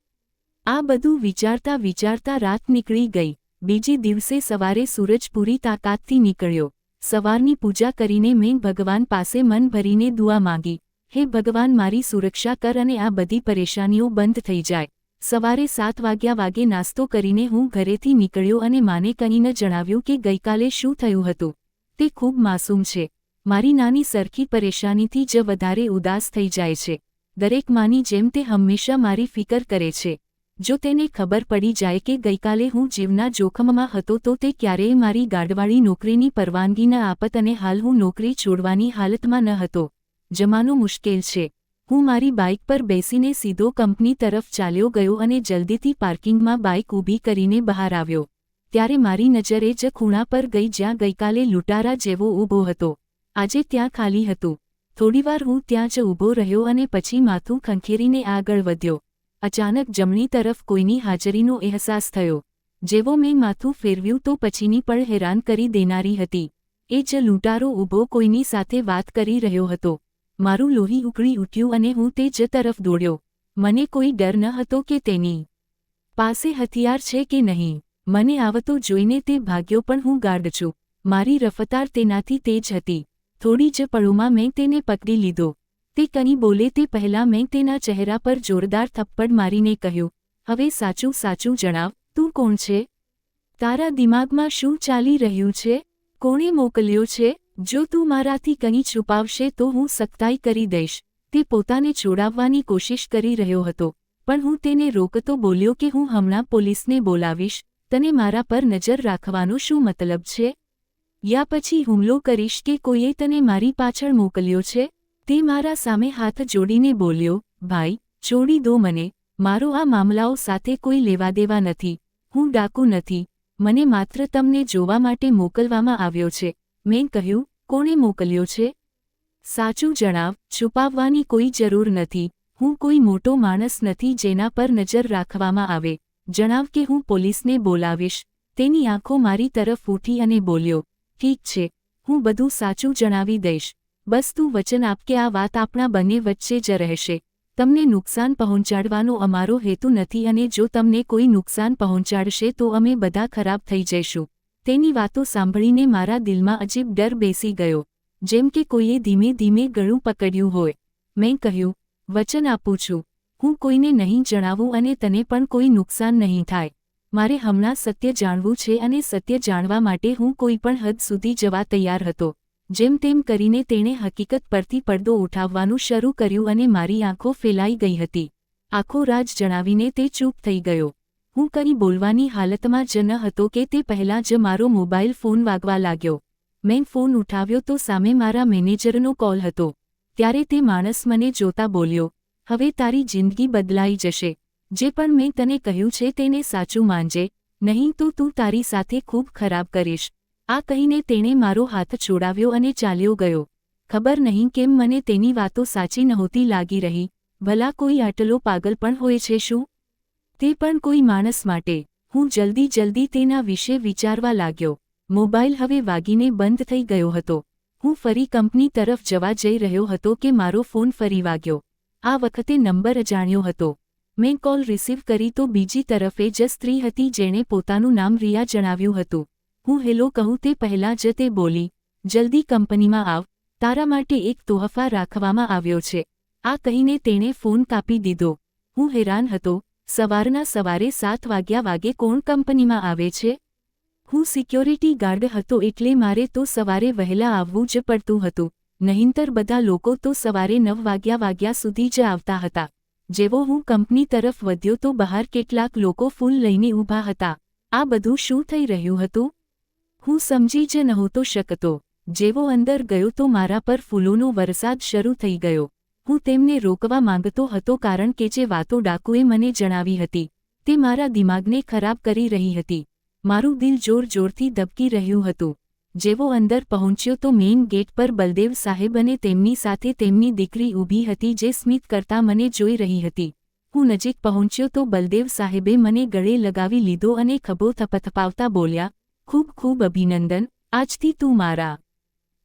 S1: આ બધું વિચારતા વિચારતા રાત નીકળી ગઈ. બીજી દિવસે સવારે સૂરજ પૂરી તાકાતથી નીકળ્યો. સવારની પૂજા કરીને મેં ભગવાન પાસે મન ભરીને દુઆ માંગી, હે ભગવાન, મારી સુરક્ષા કર અને આ બધી પરેશાનીઓ બંધ થઈ જાય. સવારે 7 વાગે નાસ્તો કરીને હું ઘરેથી નીકળ્યો અને માને કંઈ ન જણાવ્યું કે ગઈકાલે શું થયું હતું. તે ખૂબ માસૂમ છે. મારી નાની સરખી પરેશાનીથી જ વધારે ઉદાસ થઈ જાય છે. દરેક માની જેમ તે હંમેશા મારી ફિકર કરે છે. જો તેને ખબર પડી જાય કે ગઈકાલે હું જીવના જોખમમાં હતો તો તે ક્યારેય મારી ગાર્ડવાળી નોકરીની પરવાનગી ન આપત અને હાલ હું નોકરી છોડવાની હાલતમાં ન હતો. જમાનો મુશ્કેલ છે. હું મારી બાઇક પર બેસીને સીધો કંપની તરફ ચાલ્યો ગયો અને જલ્દીથી પાર્કિંગમાં બાઇક ઊભી કરીને બહાર આવ્યો. ત્યારે મારી નજર એ જ ખૂણા પર ગઈ જ્યાં ગઈકાલે લૂંટારા જેવો ઊભો હતો. આજે ત્યાં ખાલી હતું. થોડીવાર હું ત્યાં જ ઊભો રહ્યો અને પછી માથું ખંખેરીને આગળ વધ્યો. અચાનક જમણી તરફ કોઈની હાજરીનો અહેસાસ થયો. જેવો મેં માથું ફેરવ્યું તો પછીની પળ હેરાન કરી દેનારી હતી. એ જ લૂંટારો ઊભો કોઈની સાથે વાત કરી રહ્યો હતો. મારું લોહી ઉકળી ઉઠ્યું અને હું તે જ તરફ દોડ્યો. મને કોઈ ડર ન હતો કે તેની પાસે હથિયાર છે કે નહીં. મને આવતો જોઈને તે ભાગ્યો, પણ હું ગાર્ડ છું. મારી રફતાર તેનાથી તેજ હતી. થોડી જ પળોમાં મેં તેને પકડી લીધો. તે કંઈ બોલે તે પહેલાં મેં તેના ચહેરા પર જોરદાર થપ્પડ મારીને કહ્યું, હવે સાચું સાચું જણાવ, તું કોણ છે? તારા દિમાગમાં શું ચાલી રહ્યું છે? કોણે મોકલ્યો છે? જો તું મારાથી કંઈ છુપાવશે તો હું સખ્તાઈ કરી દઈશ. તે પોતાને છોડાવવાની કોશિશ કરી રહ્યો હતો, પણ હું તેને રોકતો બોલ્યો કે હું હમણાં પોલીસને બોલાવીશ. તને મારા પર નજર રાખવાનો શું મતલબ છે? યા પછી હુમલો કરીશ કે કોઈએ તને મારી પાછળ મોકલ્યો છે? તે મારા સામે હાથ જોડીને બોલ્યો, ભાઈ, છોડી દો મને. મારો આ મામલાઓ સાથે કોઈ લેવાદેવા નથી. હું ડાકુ નથી. મને માત્ર તમને જોવા માટે મોકલવામાં આવ્યો છે. મેં કહ્યું, કોણે મોકલ્યો છે? સાચું જણાવ. છુપાવવાની કોઈ જરૂર નથી. હું કોઈ મોટો માણસ નથી જેના પર નજર રાખવામાં આવે. જણાવ કે હું પોલીસને બોલાવીશ. તેની આંખો મારી તરફ ઉઠી અને બોલ્યો, ઠીક છે, હું બધું સાચું જણાવી દઈશ. બસ તું વચન આપ કે આ વાત આપણા બંને વચ્ચે જ રહેશે. તમને નુકસાન પહોંચાડવાનો અમારો હેતુ નથી અને જો તમને કોઈ નુકસાન પહોંચાડશે તો અમે બધા ખરાબ થઈ જઈશું. તેની વાતો સાંભળીને મારા દિલમાં અજીબ ડર બેસી ગયો, જેમ કે કોઈએ ધીમે ધીમે ગળું પકડ્યું હોય. મેં કહ્યું, વચન આપું છું, હું કોઈને નહીં જણાવું અને તને પણ કોઈ નુકસાન નહીં થાય. મારે હમણાં સત્ય જાણવું છે અને સત્ય જાણવા માટે હું કોઈ પણ હદ સુધી જવા તૈયાર હતો. જેમ તેમ કરીને તેણે હકીકત પરથી પડદો ઉઠાવવાનું શરૂ કર્યું અને મારી આંખો ફેલાઈ ગઈ હતી. આખો રાજ જણાવીને તે ચૂપ થઈ ગયો. હું કંઈ બોલવાની હાલતમાં જ ન હતો કે તે પહેલાં જ મારો મોબાઈલ ફોન વાગવા લાગ્યો. મેં ફોન ઉઠાવ્યો તો સામે મારા મેનેજરનો કોલ હતો. ત્યારે તે માણસ મને જોતા બોલ્યો, હવે તારી જિંદગી બદલાઈ જશે. જે પણ મેં તને કહ્યું છે તેને સાચું માનજે, નહીં તો તું તારી સાથે ખૂબ ખરાબ કરીશ. આ કહીને તેણે મારો હાથ છોડાવ્યો અને ચાલ્યો ગયો. ખબર નહીં કેમ મને તેની વાતો સાચી નહોતી લાગી રહી. ભલા કોઈ આટલો પાગલ પણ હોય છે શું? તે પણ કોઈ માણસ માટે. હું જલ્દી તેના વિશે વિચારવા લાગ્યો. મોબાઈલ હવે વાગીને બંધ થઈ ગયો હતો. હું ફરી કંપની તરફ જવા જઈ રહ્યો હતો કે મારો ફોન ફરી વાગ્યો. આ વખતે નંબર અજાણ્યો હતો. મેં કોલ રિસીવ કરી તો બીજી તરફે જ સ્ત્રી હતી જેણે પોતાનું નામ રિયા જણાવ્યું હતું. હું હેલો કહું તે પહેલાં જ તે બોલી, જલ્દી કંપનીમાં આવ, તારા માટે એક તોહફા રાખવામાં આવ્યો છે. આ કહીને તેણે ફોન કાપી દીધો. હું હેરાન હતો, સવારના સવારે 7 વાગે કોણ કંપનીમાં આવે છે? હું સિક્યોરિટી ગાર્ડ હતો એટલે મારે તો સવારે વહેલા આવવું જ પડતું હતું, નહીંતર બધા લોકો તો સવારે 9 વાગ્યા સુધી જ આવતા હતા. જેવો હું કંપની તરફ વધ્યો તો બહાર કેટલાક લોકો ફૂલ લઈને ઊભા હતા. આ બધું શું થઈ રહ્યું હતું? હું સમજી જ નહોતો શકતો. જેવો અંદર ગયો તો મારા પર ફૂલોનો વરસાદ શરૂ થઈ ગયો. હું તેમને રોકવા માંગતો હતો કારણ કે જે વાતો ડાકુએ મને જણાવી હતી તે મારા દિમાગને ખરાબ કરી રહી હતી. મારું દિલ જોરથી ધબકી રહ્યું હતું. જેવો અંદર પહોંચ્યો તો મેઇન ગેટ પર બલદેવ સાહેબ અને તેમની સાથે તેમની દીકરી ઊભી હતી જે સ્મિત કરતા મને જોઈ રહી હતી. હું નજીક પહોંચ્યો તો બલદેવ સાહેબે મને ગળે લગાવી લીધો અને ખભો થપથપાવતા બોલ્યા, ખૂબ ખૂબ અભિનંદન, આજથી તું મારા.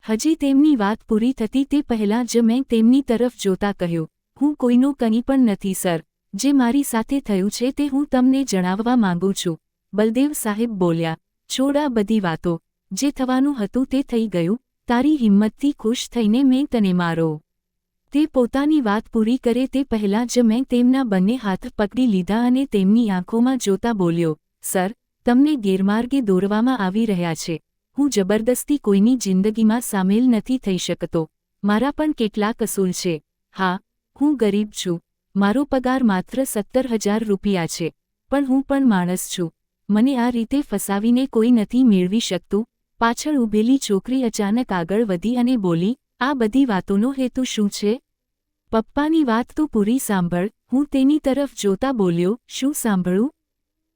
S1: હજી તેમની વાત પૂરી થતી તે પહેલાં જ મેં તેમની તરફ જોતા કહ્યું, હું કોઈનો કંઈ પણ નથી સર. જે મારી સાથે થયું છે તે હું તમને જણાવવા માંગુ છું. બલદેવ સાહેબ બોલ્યા, છોડ આ બધી વાતો. જે થવાનું હતું તે થઈ ગયું. તારી હિંમતથી ખુશ થઈને મેં તને મારો. તે પોતાની વાત પૂરી કરે તે પહેલાં જ મેં તેમના બંને હાથ પકડી લીધા અને તેમની આંખોમાં જોતા બોલ્યો, સર, તમને ગેરમાર્ગે દોરવામાં આવી રહ્યા છે. હું જબરદસ્તી કોઈની જિંદગીમાં સામેલ નથી થઈ શકતો. મારા પણ કેટલાક અસૂલ છે. હા, હું ગરીબ છું. મારો પગાર માત્ર 17,000 રૂપિયા છે. પણ હું પણ માણસ છું. મને આ રીતે ફસાવીને કોઈ નથી મેળવી શકતું. પાછળ ઊભેલી છોકરી અચાનક આગળ વધી અને બોલી, આ બધી વાતોનો હેતુ શું છે? પપ્પાની વાત તો પૂરી સાંભળ. હું તેની તરફ જોતા બોલ્યો, શું સાંભળું?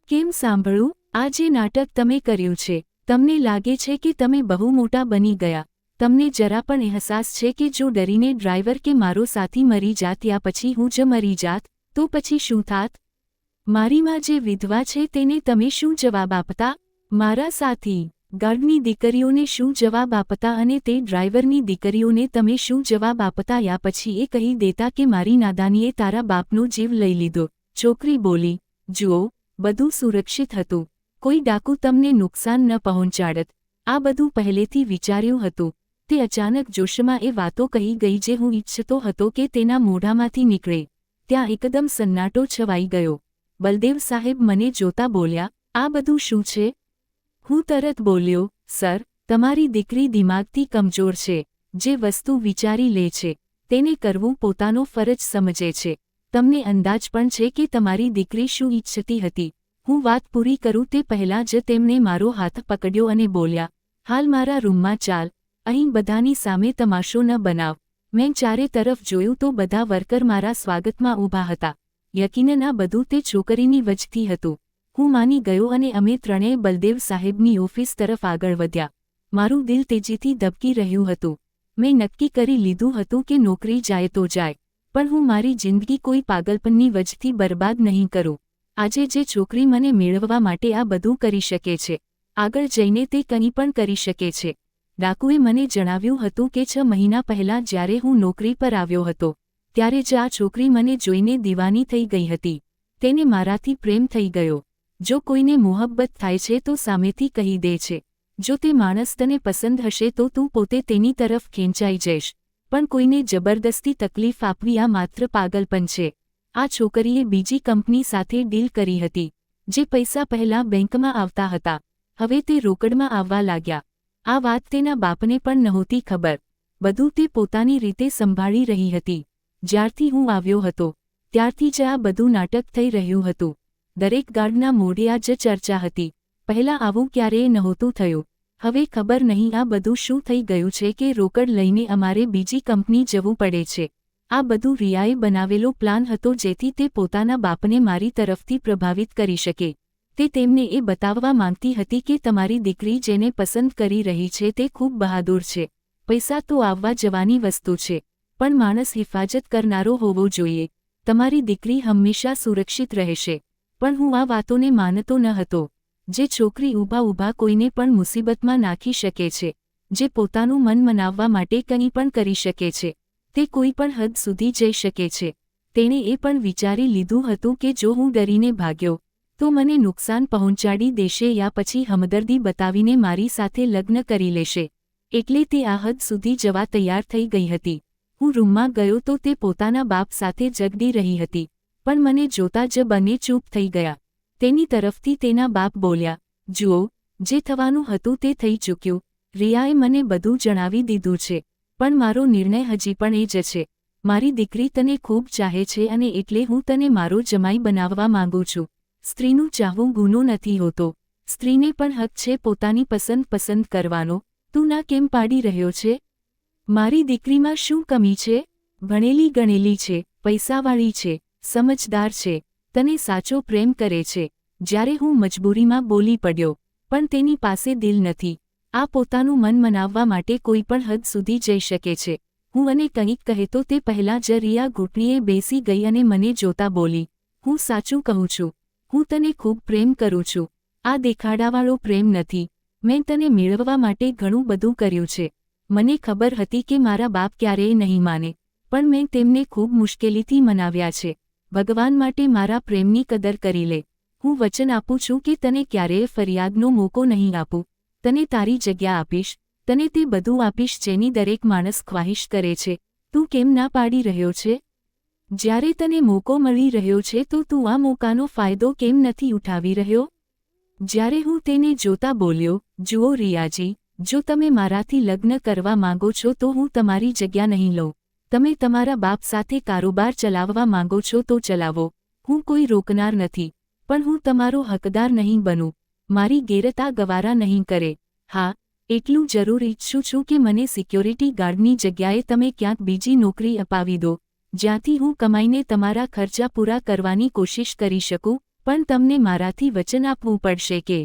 S1: કેમ સાંભળું? આ જે નાટક તમે કર્યું છે, તમને લાગે છે કે તમે બહુ મોટા બની ગયા. તમને જરા પણ અહેસાસ છે કે જો ડરીને ડ્રાઈવર કે મારો સાથી મરી જાત યા પછી હું જ મરી જાત, તો પછી શું થાત? મારી માં જે વિધવા છે તેને તમે શું જવાબ આપતા? મારા સાથી ગાર્ડની દીકરીઓને શું જવાબ આપતા અને તે ડ્રાઈવરની દીકરીઓને તમે શું જવાબ આપતા યા પછી એ કહી દેતા કે મારી નાદાનીએ તારા બાપનો જીવ લઈ લીધો? છોકરી બોલી, જુઓ, બધું સુરક્ષિત હતું. કોઈ ડાકુ તમને નુકસાન ન પહોંચાડત. આ બધું પહેલેથી વિચાર્યું હતું. તે અચાનક જોશમાં એ વાતો કહી ગઈ જે હું ઈચ્છતો હતો કે તેના મોઢામાંથી નીકળે. ત્યાં એકદમ સન્નાટો છવાઈ ગયો. બલદેવ સાહેબ મને જોતા બોલ્યા, આ બધું શું છે? હું તરત બોલ્યો, સર, તમારી દીકરી દિમાગથી કમજોર છે. જે વસ્તુ વિચારી લે છે તેને કરવું પોતાનો ફરજ સમજે છે. તમને અંદાજ પણ છે કે તમારી દીકરી શું ઈચ્છતી હતી. હું વાત પૂરી કરું તે પહેલાં જ તેમણે મારો હાથ પકડ્યો અને બોલ્યા, હાલ મારા રૂમમાં ચાલ. અહીં બધાની સામે તમાશો ન બનાવ. મેં ચારે તરફ જોયું તો બધા વર્કર મારા સ્વાગતમાં ઊભા હતા. યકીનન આ બધું તે છોકરીની વજથી હતું. હું માની ગયો અને અમે ત્રણેય બલદેવ સાહેબની ઓફિસ તરફ આગળ વધ્યા. મારું દિલ તેજીથી ધબકી રહ્યું હતું. મેં નક્કી કરી લીધું હતું કે નોકરી જાય તો જાય, પણ હું મારી જિંદગી કોઈ પાગલપનની વજથી બરબાદ નહીં કરું. આજે જે છોકરી મને મેળવવા માટે આ બધું કરી શકે છે, આગળ જઈને તે કંઈ પણ કરી શકે છે. ડાકુએ મને જણાવ્યું હતું કે 6 મહિના પહેલાં જ્યારે હું નોકરી પર આવ્યો હતો ત્યારે જ આ છોકરી મને જોઈને દીવાની થઈ ગઈ હતી. તેને મારાથી પ્રેમ થઈ ગયો. જો કોઈને મોહબ્બત થાય છે તો સામેથી કહી દે છે. જો તે માણસ તને પસંદ હશે તો તું પોતે તેની તરફ ખેંચાઈ જઈશ, પણ કોઈને જબરદસ્તી તકલીફ આપવી આ માત્ર પાગલપન છે. આ છોકરીએ બીજી કંપની સાથે ડીલ કરી હતી. જે પૈસા પહેલાં બેંકમાં આવતા હતા હવે તે રોકડમાં આવવા લાગ્યા. આ વાત તેના બાપને પણ નહોતી ખબર. બધું તે પોતાની રીતે સંભાળી રહી હતી. જ્યારથી હું આવ્યો હતો ત્યારથી જ આ બધું નાટક થઈ રહ્યું હતું. દરેક ગાર્ડના મોઢે આ જ ચર્ચા હતી. પહેલાં આવું ક્યારેય નહોતું થયું. હવે ખબર નહીં આ બધું શું થઈ ગયું છે કે રોકડ લઈને અમારે બીજી કંપની જવું પડે છે. આ બધું રિયાએ બનાવેલો પ્લાન હતો જેથી તે પોતાના બાપને મારી તરફથી પ્રભાવિત કરી શકે. તે તેમને એ બતાવવા માંગતી હતી કે તમારી દીકરી જેને પસંદ કરી રહી છે તે ખૂબ બહાદુર છે. પૈસા તો આવવા જવાની વસ્તુ છે, પણ માણસ હિફાજત કરનારો હોવો જોઈએ. તમારી દીકરી હંમેશા સુરક્ષિત રહેશે. પણ હું આ વાતોને માનતો ન હતો. જે છોકરી ઊભા કોઈને પણ મુસીબતમાં નાખી શકે છે, જે પોતાનું મન મનાવવા માટે કંઈ પણ કરી શકે છે, તે કોઈ પણ હદ સુધી જઈ શકે છે. તેણે એ પણ વિચારી લીધું હતું કે જો હું ડરીને ભાગ્યો તો મને નુકસાન પહોંચાડી દેશે યા પછી હમદર્દી બતાવીને મારી સાથે લગ્ન કરી લેશે. એટલે તે આ હદ સુધી જવા તૈયાર થઈ ગઈ હતી. હું રૂમમાં ગયો તો તે પોતાના બાપ સાથે ઝઘડી રહી હતી, પણ મને જોતા જ બંને ચૂપ થઈ ગયા. તેની તરફથી તેના બાપ બોલ્યા, જુઓ, જે થવાનું હતું તે થઈ ચૂક્યું. રિયાએ મને બધું જણાવી દીધું છે, પણ મારો નિર્ણય હજી પણ એ જ છે. મારી દીકરી તને ખૂબ ચાહે છે અને એટલે હું તને મારો જમાઈ બનાવવા માંગુ છું. સ્ત્રીનું ચાહવું ગુનો નથી હોતો. સ્ત્રીને પણ હક છે પોતાની પસંદ કરવાનો. તું ના કેમ પાડી રહ્યો છે? મારી દીકરીમાં શું કમી છે? ભણેલી ગણેલી છે, પૈસાવાળી છે, સમજદાર છે, તને સાચો પ્રેમ કરે છે. જ્યારે હું મજબૂરીમાં બોલી પડ્યો, પણ તેની પાસે દિલ નથી. આ પોતાનું મન મનાવવા માટે કોઈ પણ હદ સુધી જઈ શકે છે. હું અને કંઈક કહેતો તે પહેલાં જ રિયા ઘૂંટણીએ બેસી ગઈ અને મને જોતા બોલી, હું સાચું કહું છું. હું તને ખૂબ પ્રેમ કરું છું. આ દેખાડાવાળો પ્રેમ નથી. મેં તને મેળવવા માટે ઘણું બધું કર્યું છે. મને ખબર હતી કે મારા બાપ ક્યારેય નહીં માને, પણ મેં તેમને ખૂબ મુશ્કેલીથી મનાવ્યા છે. ભગવાન માટે મારા પ્રેમની કદર કરી લે. હું વચન આપું છું કે તને ક્યારેય ફરિયાદનો મોકો નહીં આપું. તને તારી જગ્યા આપીશ. તને તે બધું આપીશ જેની દરેક માણસ ખ્વાહિશ કરે છે. તું કેમ ના પાડી રહ્યો છે? જ્યારે તને મોકો મળી રહ્યો છે તો તું આ મોકાનો ફાયદો કેમ નથી ઉઠાવી રહ્યો? જ્યારે હું તેને જોતા બોલ્યો, જુઓ રિયાજી, જો તમે મારાથી લગ્ન કરવા માંગો છો તો હું તમારી જગ્યા નહીં લઉં. તમે તમારા બાપ સાથે કારોબાર ચલાવવા માંગો છો તો ચલાવો. હું કોઈ રોકનાર નથી, પણ હું તમારો હકદાર નહીં બનું. મારી ગેરતા ગવારા નહીં કરે. હા, એટલું જરૂર ઈચ્છું છું કે મને સિક્યોરિટી ગાર્ડની જગ્યાએ તમે ક્યાંક બીજી નોકરી અપાવી દો, જ્યાંથી હું કમાઈને તમારા ખર્ચા પૂરા કરવાની કોશિશ કરી શકું. પણ તમને મારાથી વચન આપવું પડશે કે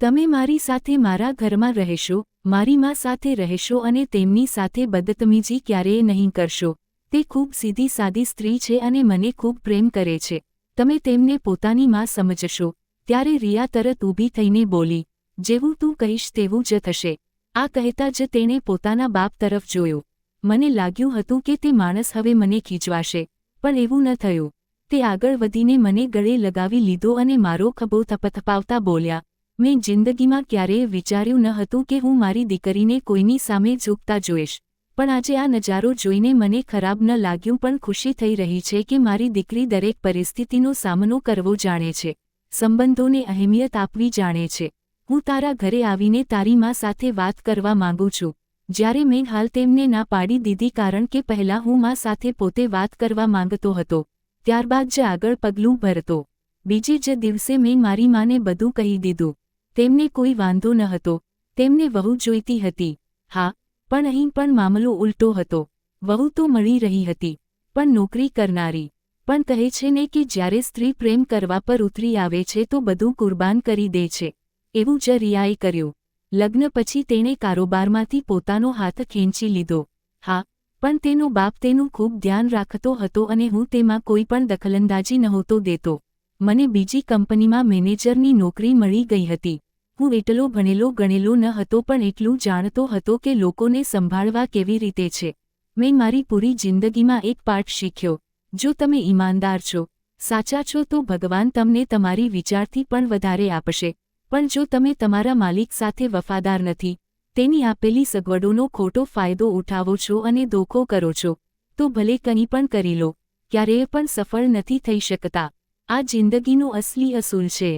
S1: તમે મારી સાથે મારા ઘરમાં રહેશો, મારી માં સાથે રહેશો અને તેમની સાથે બદતમીજી ક્યારેય નહીં કરશો. તે ખૂબ સીધી સાદી સ્ત્રી છે અને મને ખૂબ પ્રેમ કરે છે. તમે તેમને પોતાની માં સમજશો. ત્યારે રિયા તરત ઊભી થઈને બોલી, જેવું તું કહીશ તેવું જ થશે. આ કહેતા જ તેણે પોતાના બાપ તરફ જોયું. મને લાગ્યું હતું કે તે માણસ હવે મને ખીજવાશે, પણ એવું ન થયું. તે આગળ વધીને મને ગળે લગાવી લીધો અને મારો ખભો થપથપાવતા બોલ્યા, મેં જિંદગીમાં ક્યારેય વિચાર્યું ન હતું કે હું મારી દીકરીને કોઈની સામે ઝૂકતા જોઈશ. પણ આજે આ નજારો જોઈને મને ખરાબ ન લાગ્યું પણ ખુશી થઈ રહી છે કે મારી દીકરી દરેક પરિસ્થિતિનો સામનો કરવો જાણે છે, સંબંધોને અહેમિયત આપવી જાણે છે. હું તારા ઘરે આવીને તારી માં સાથે વાત કરવા માંગુ છું. જ્યારે મેં હાલ તેમને ના પાડી દીધી કારણ કે પહેલાં હું માં સાથે પોતે વાત કરવા માંગતો હતો, ત્યારબાદ જ આગળ પગલું ભરતો. બીજે જ દિવસે મેં મારી માને બધું કહી દીધું. તેમને કોઈ વાંધો ન હતો. તેમને વહુ જોઈતી હતી. હા, પણ અહીં પણ મામલો ઉલટો હતો. વહુ તો મળી રહી હતી, પણ નોકરી કરનારી. પણ કહે છે ને કે જ્યારે સ્ત્રી પ્રેમ કરવા પર ઉતરી આવે છે તો બધું કુરબાન કરી દે છે. એવું જ રિયાએ કર્યું. લગ્ન પછી તેણે કારોબારમાંથી પોતાનો હાથ ખેંચી લીધો. હા, પણ તેનો બાપ તેનું ખૂબ ધ્યાન રાખતો હતો અને હું તેમાં કોઈ પણ દખલંદાજી નહોતો દેતો. મને બીજી કંપનીમાં મેનેજરની નોકરી મળી ગઈ હતી. હું એટલો ભણેલો ગણેલો ન હતો પણ એટલું જાણતો હતો કે લોકોને સંભાળવા કેવી રીતે છે. મેં મારી પૂરી જિંદગીમાં એક પાઠ શીખ્યો: જો તમે ઈમાનદાર છો, સાચા છો તો ભગવાન તમને તમારી વિચારથી પણ વધારે આપશે, પણ જો તમે તમારા માલિક સાથે વફાદાર નથી, તેની આપેલી સગવડોનો ખોટો ફાયદો ઉઠાવો છો અને ધોખો કરો છો, તો ભલે કંઈ પણ કરી લો, ક્યારેય પણ સફળ નથી થઈ શકતા. આ જિંદગીનો અસલી અસૂલ છે.